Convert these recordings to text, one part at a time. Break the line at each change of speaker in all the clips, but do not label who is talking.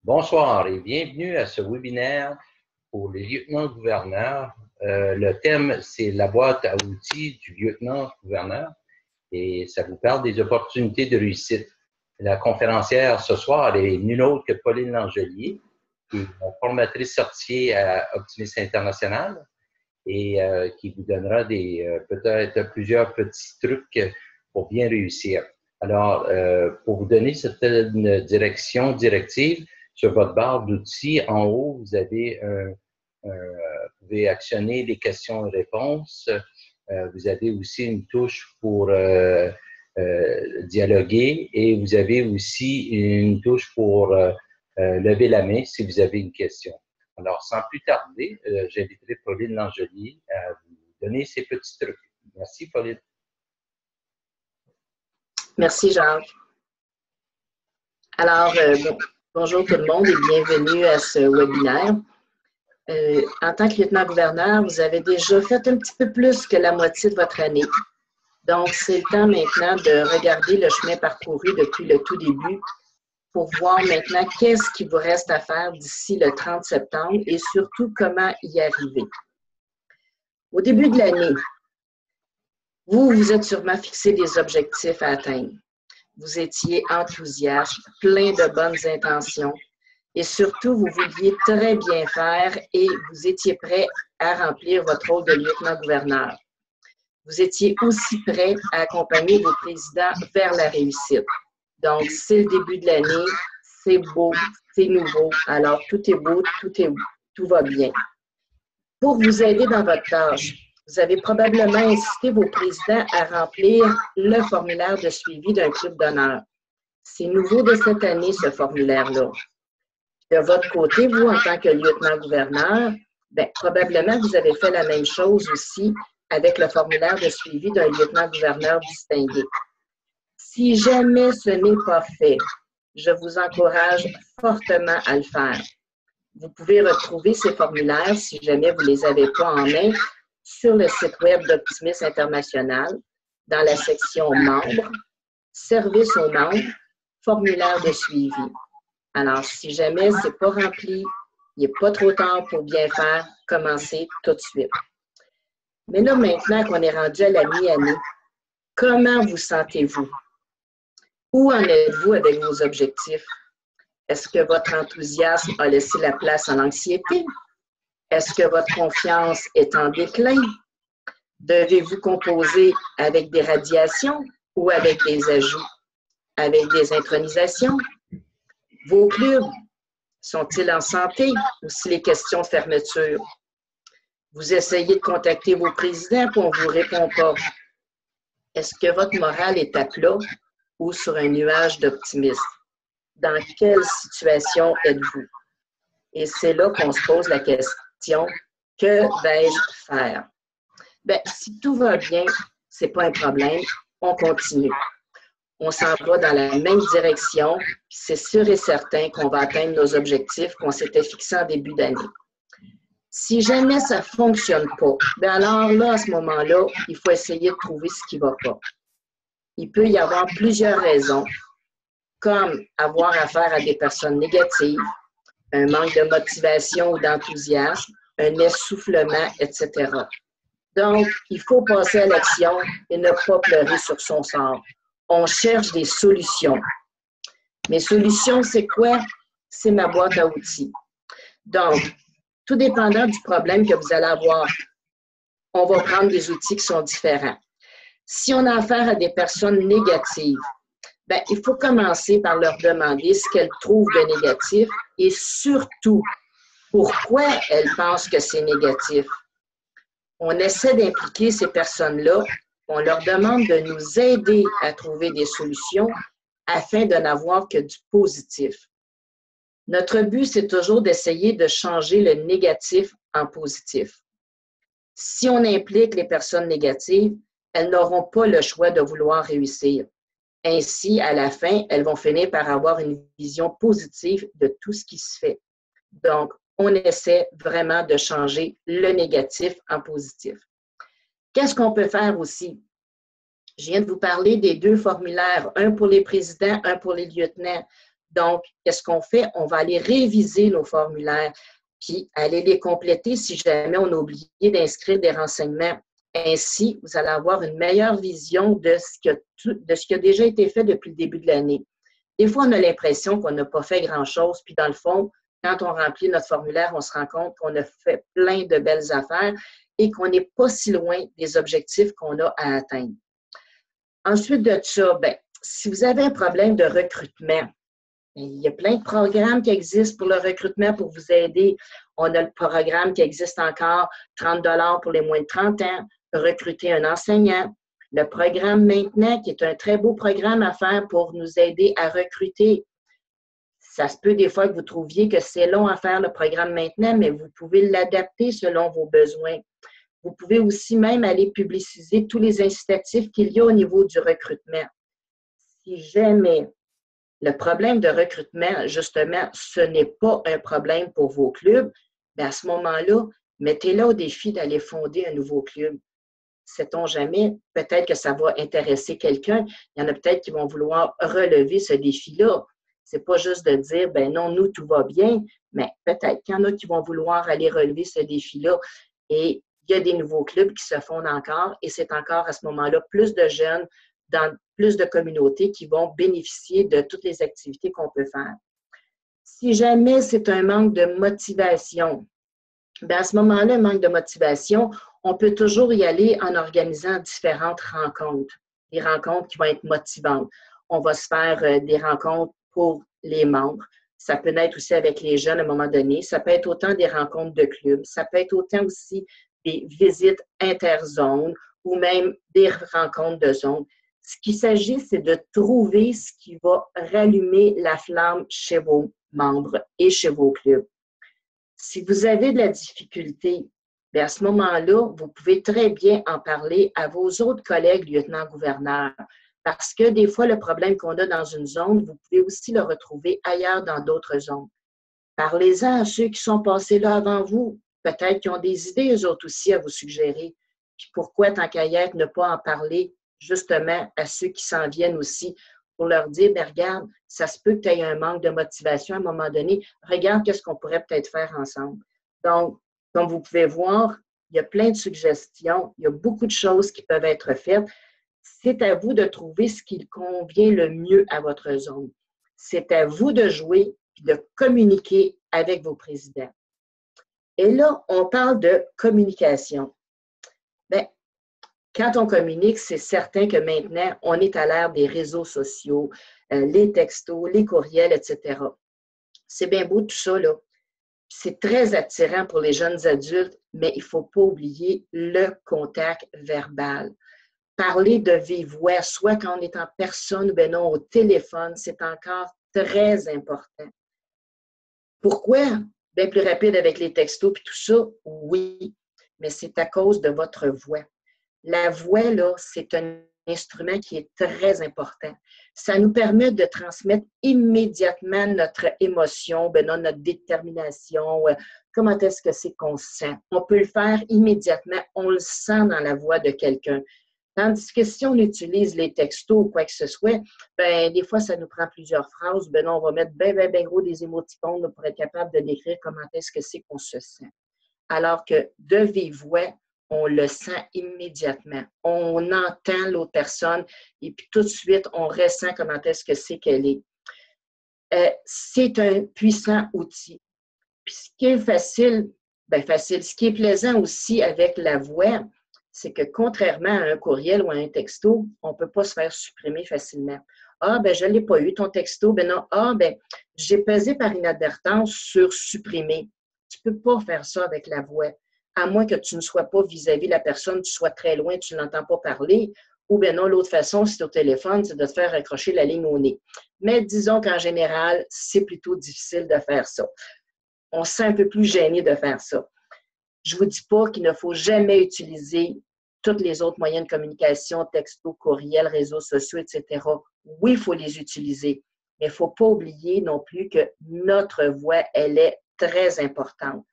Bonsoir et bienvenue à ce webinaire pour les lieutenants-gouverneurs. Le thème, c'est la boîte à outils du lieutenant-gouverneur et ça vous parle des opportunités de réussite. La conférencière ce soir est nulle autre que Pauline Langelier, qui est formatrice certifiée à Optimisme International et qui vous donnera peut-être plusieurs petits trucs pour bien réussir. Alors, pour vous donner certaines directives, sur votre barre d'outils, en haut, vous avez vous pouvez actionner les questions et réponses. Vous avez aussi une touche pour dialoguer et vous avez aussi une touche pour lever la main si vous avez une question. Alors, sans plus tarder, j'inviterai Pauline Langelier à vous donner ces petits trucs. Merci, Pauline.
Merci, Jacques. Alors, bonjour tout le monde et bienvenue à ce webinaire. En tant que lieutenant-gouverneur, vous avez déjà fait un petit peu plus que la moitié de votre année. Donc, c'est le temps maintenant de regarder le chemin parcouru depuis le tout début pour voir maintenant qu'est-ce qu'il vous reste à faire d'ici le 30 septembre et surtout comment y arriver. Au début de l'année, vous vous êtes sûrement fixé des objectifs à atteindre. Vous étiez enthousiaste, plein de bonnes intentions et surtout, vous vouliez très bien faire et vous étiez prêt à remplir votre rôle de lieutenant-gouverneur. Vous étiez aussi prêt à accompagner vos présidents vers la réussite. Donc, c'est le début de l'année, c'est beau, c'est nouveau, alors tout est beau, tout va bien. Pour vous aider dans votre tâche, vous avez probablement incité vos présidents à remplir le formulaire de suivi d'un club d'honneur. C'est nouveau de cette année, ce formulaire-là. De votre côté, vous, en tant que lieutenant-gouverneur, probablement vous avez fait la même chose aussi avec le formulaire de suivi d'un lieutenant-gouverneur distingué. Si jamais ce n'est pas fait, je vous encourage fortement à le faire. Vous pouvez retrouver ces formulaires, si jamais vous ne les avez pas en main, sur le site web d'Optimisme International, dans la section membres, services aux membres, formulaire de suivi. Alors, si jamais ce n'est pas rempli, il n'est pas trop tard pour bien faire, commencez tout de suite. Mais là, maintenant qu'on est rendu à la mi-année, comment vous sentez-vous? Où en êtes-vous avec vos objectifs? Est-ce que votre enthousiasme a laissé la place à l'anxiété? Est-ce que votre confiance est en déclin? Devez-vous composer avec des radiations ou avec des ajouts? Avec des intronisations? Vos clubs sont-ils en santé ou si les questions de fermeture? Vous essayez de contacter vos présidents et on ne vous répond pas. Est-ce que votre morale est à plat ou sur un nuage d'optimisme? Dans quelle situation êtes-vous? Et c'est là qu'on se pose la question, que vais-je faire? Si tout va bien, ce n'est pas un problème, on continue. On s'en va dans la même direction, c'est sûr et certain qu'on va atteindre nos objectifs qu'on s'était fixés en début d'année. Si jamais ça ne fonctionne pas, alors là, à ce moment-là, il faut essayer de trouver ce qui ne va pas. Il peut y avoir plusieurs raisons, comme avoir affaire à des personnes négatives, un manque de motivation ou d'enthousiasme, un essoufflement, etc. Donc, il faut passer à l'action et ne pas pleurer sur son sort. On cherche des solutions. Mes solutions, c'est quoi? C'est ma boîte à outils. Donc, tout dépendant du problème que vous allez avoir, on va prendre des outils qui sont différents. Si on a affaire à des personnes négatives, il faut commencer par leur demander ce qu'elles trouvent de négatif et surtout, pourquoi elles pensent que c'est négatif. On essaie d'impliquer ces personnes-là, on leur demande de nous aider à trouver des solutions afin de n'avoir que du positif. Notre but, c'est toujours d'essayer de changer le négatif en positif. Si on implique les personnes négatives, elles n'auront pas le choix de vouloir réussir. Ainsi, à la fin, elles vont finir par avoir une vision positive de tout ce qui se fait. Donc, on essaie vraiment de changer le négatif en positif. Qu'est-ce qu'on peut faire aussi? Je viens de vous parler des deux formulaires, un pour les présidents, un pour les lieutenants. Donc, qu'est-ce qu'on fait? On va aller réviser nos formulaires, puis aller les compléter si jamais on a oublié d'inscrire des renseignements. Ainsi, vous allez avoir une meilleure vision de ce qui a déjà été fait depuis le début de l'année. Des fois, on a l'impression qu'on n'a pas fait grand-chose, puis dans le fond, quand on remplit notre formulaire, on se rend compte qu'on a fait plein de belles affaires et qu'on n'est pas si loin des objectifs qu'on a à atteindre. Ensuite de ça, bien, si vous avez un problème de recrutement, il y a plein de programmes qui existent pour le recrutement pour vous aider. On a le programme qui existe encore, 30 $ pour les moins de 30 ans, recruter un enseignant. Le programme Maintenant, qui est un très beau programme à faire pour nous aider à recruter. Ça se peut des fois que vous trouviez que c'est long à faire le programme Maintenant, mais vous pouvez l'adapter selon vos besoins. Vous pouvez aussi même aller publiciser tous les incitatifs qu'il y a au niveau du recrutement. Si jamais le problème de recrutement, justement, ce n'est pas un problème pour vos clubs, bien à ce moment-là, mettez-le au défi d'aller fonder un nouveau club. Sait-on jamais, peut-être que ça va intéresser quelqu'un. Il y en a peut-être qui vont vouloir relever ce défi-là. Ce n'est pas juste de dire, ben non, nous, tout va bien, mais peut-être qu'il y en a qui vont vouloir aller relever ce défi-là. Et il y a des nouveaux clubs qui se fondent encore et c'est encore à ce moment-là plus de jeunes dans plus de communautés qui vont bénéficier de toutes les activités qu'on peut faire. Si jamais c'est un manque de motivation, bien à ce moment-là, un manque de motivation, on peut toujours y aller en organisant différentes rencontres, des rencontres qui vont être motivantes. On va se faire des rencontres pour les membres. Ça peut être aussi avec les jeunes à un moment donné. Ça peut être autant des rencontres de clubs. Ça peut être autant aussi des visites interzones ou même des rencontres de zones. Ce qu'il s'agit, c'est de trouver ce qui va rallumer la flamme chez vos membres et chez vos clubs. Si vous avez de la difficulté, bien à ce moment-là, vous pouvez très bien en parler à vos autres collègues lieutenants-gouverneurs. Parce que des fois, le problème qu'on a dans une zone, vous pouvez aussi le retrouver ailleurs dans d'autres zones. Parlez-en à ceux qui sont passés là avant vous. Peut-être qu'ils ont des idées, eux autres aussi, à vous suggérer. Puis pourquoi, tant qu'à y être, ne pas en parler justement à ceux qui s'en viennent aussi pour leur dire, bien, regarde, ça se peut que tu aies un manque de motivation à un moment donné. Regarde qu'est-ce qu'on pourrait peut-être faire ensemble. Donc, comme vous pouvez voir, il y a plein de suggestions, il y a beaucoup de choses qui peuvent être faites. C'est à vous de trouver ce qui convient le mieux à votre zone. C'est à vous de jouer et de communiquer avec vos présidents. Et là, on parle de communication. Bien, quand on communique, c'est certain que maintenant, on est à l'ère des réseaux sociaux, les textos, les courriels, etc. C'est bien beau tout ça, là. C'est très attirant pour les jeunes adultes, mais il ne faut pas oublier le contact verbal. Parler de vive voix, soit quand on est en personne ou bien non au téléphone, c'est encore très important. Pourquoi? Bien plus rapide avec les textos et tout ça, oui, mais c'est à cause de votre voix. La voix, là, c'est un instrument qui est très important. Ça nous permet de transmettre immédiatement notre émotion, notre détermination, comment est-ce que c'est qu'on se sent. On peut le faire immédiatement, on le sent dans la voix de quelqu'un. Tandis que si on utilise les textos ou quoi que ce soit, bien, des fois, ça nous prend plusieurs phrases. Ben non, on va mettre bien gros des émoticônes pour être capable de décrire comment est-ce que c'est qu'on se sent. Alors que de vive voix, on le sent immédiatement. On entend l'autre personne et puis tout de suite, on ressent comment est-ce que c'est qu'elle est. C'est un puissant outil. Puis ce qui est facile, ce qui est plaisant aussi avec la voix, c'est que contrairement à un courriel ou à un texto, on ne peut pas se faire supprimer facilement. Ah, je ne l'ai pas eu, ton texto. Ben non. Ah, j'ai pesé par inadvertance sur supprimer. Tu ne peux pas faire ça avec la voix, à moins que tu ne sois pas vis-à-vis de la personne, tu sois très loin, tu ne l'entends pas parler, ou bien non, l'autre façon, si tu es au téléphone, c'est de te faire accrocher la ligne au nez. Mais disons qu'en général, c'est plutôt difficile de faire ça. On se sent un peu plus gêné de faire ça. Je ne vous dis pas qu'il ne faut jamais utiliser tous les autres moyens de communication, texto, courriel, réseaux sociaux, etc. Oui, il faut les utiliser, mais il ne faut pas oublier non plus que notre voix, elle est très importante.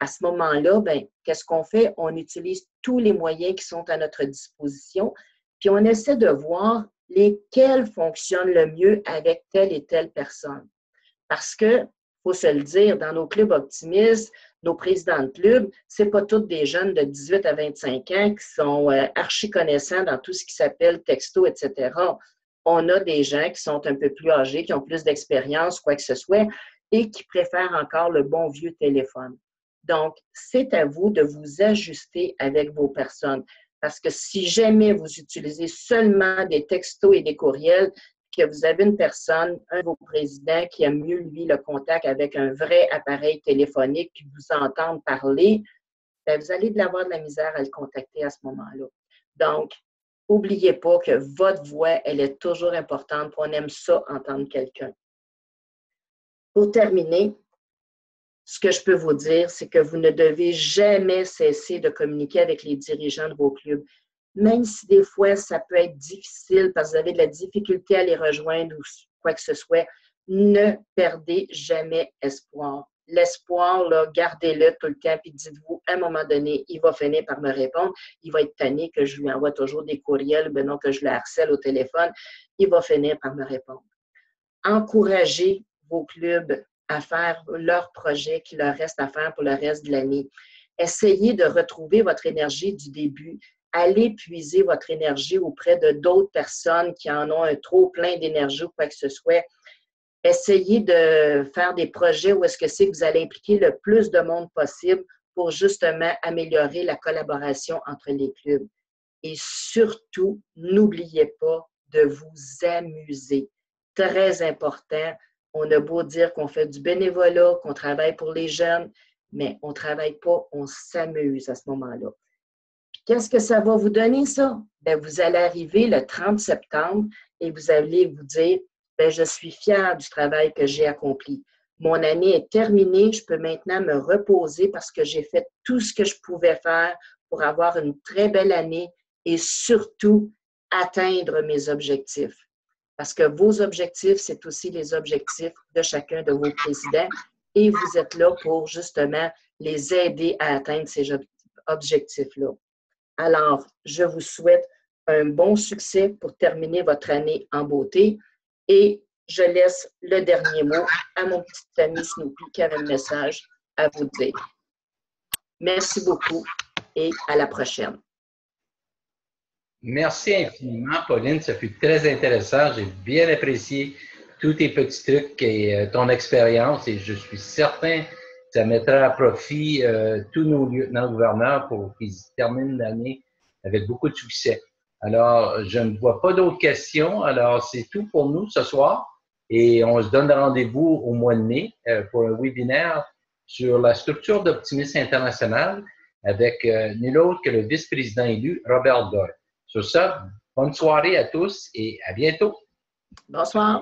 À ce moment-là, qu'est-ce qu'on fait? On utilise tous les moyens qui sont à notre disposition, puis on essaie de voir lesquels fonctionnent le mieux avec telle et telle personne. Parce que, faut se le dire, dans nos clubs optimistes, nos présidents de club, ce n'est pas tous des jeunes de 18 à 25 ans qui sont archi-connaissants dans tout ce qui s'appelle texto, etc. On a des gens qui sont un peu plus âgés, qui ont plus d'expérience, quoi que ce soit, et qui préfèrent encore le bon vieux téléphone. Donc, c'est à vous de vous ajuster avec vos personnes. Parce que si jamais vous utilisez seulement des textos et des courriels, que vous avez une personne, un de vos présidents qui aime mieux, lui, le contact avec un vrai appareil téléphonique puis vous entendre parler, bien, vous allez avoir de la misère à le contacter à ce moment-là. Donc, n'oubliez pas que votre voix, elle est toujours importante. On aime ça, entendre quelqu'un. Pour terminer, ce que je peux vous dire, c'est que vous ne devez jamais cesser de communiquer avec les dirigeants de vos clubs. Même si des fois, ça peut être difficile parce que vous avez de la difficulté à les rejoindre ou quoi que ce soit, ne perdez jamais espoir. L'espoir, là, gardez-le tout le temps, puis dites-vous, à un moment donné, il va finir par me répondre. Il va être tanné que je lui envoie toujours des courriels, ben non, que je le harcèle au téléphone. Il va finir par me répondre. Encouragez vos clubs à faire leurs projets qui leur restent à faire pour le reste de l'année. Essayez de retrouver votre énergie du début. Allez puiser votre énergie auprès de d'autres personnes qui en ont un trop plein d'énergie ou quoi que ce soit. Essayez de faire des projets où est-ce que c'est que vous allez impliquer le plus de monde possible pour justement améliorer la collaboration entre les clubs. Et surtout, n'oubliez pas de vous amuser. Très important. On a beau dire qu'on fait du bénévolat, qu'on travaille pour les jeunes, mais on ne travaille pas, on s'amuse à ce moment-là. Qu'est-ce que ça va vous donner, ça? Bien, vous allez arriver le 30 septembre et vous allez vous dire, bien, je suis fière du travail que j'ai accompli. Mon année est terminée, je peux maintenant me reposer parce que j'ai fait tout ce que je pouvais faire pour avoir une très belle année et surtout atteindre mes objectifs. Parce que vos objectifs, c'est aussi les objectifs de chacun de vos présidents et vous êtes là pour justement les aider à atteindre ces objectifs-là. Alors, je vous souhaite un bon succès pour terminer votre année en beauté et je laisse le dernier mot à mon petit ami Snoopy qui avait un message à vous dire. Merci beaucoup et à la prochaine.
Merci infiniment, Pauline. Ça fut très intéressant. J'ai bien apprécié tous tes petits trucs et ton expérience et je suis certain que ça mettra à profit tous nos lieutenants-gouverneurs pour qu'ils terminent l'année avec beaucoup de succès. Alors, je ne vois pas d'autres questions. Alors, c'est tout pour nous ce soir et on se donne rendez-vous au mois de mai pour un webinaire sur la structure d'Optimisme International avec nul autre que le vice-président élu, Robert Doyle. Sur ça, bonne soirée à tous et à bientôt.
Bonsoir.